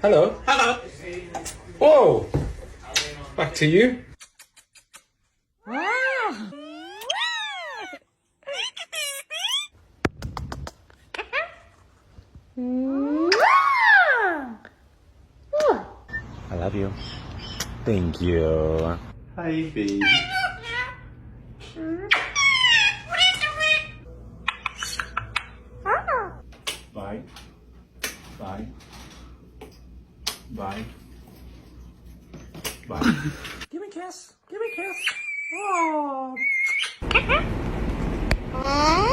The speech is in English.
Hello. Hello. Whoa. Back to you. I love you. Thank you. Hi, baby. Bye. Bye. Bye. Bye. Give me a kiss. Give me a kiss. Oh.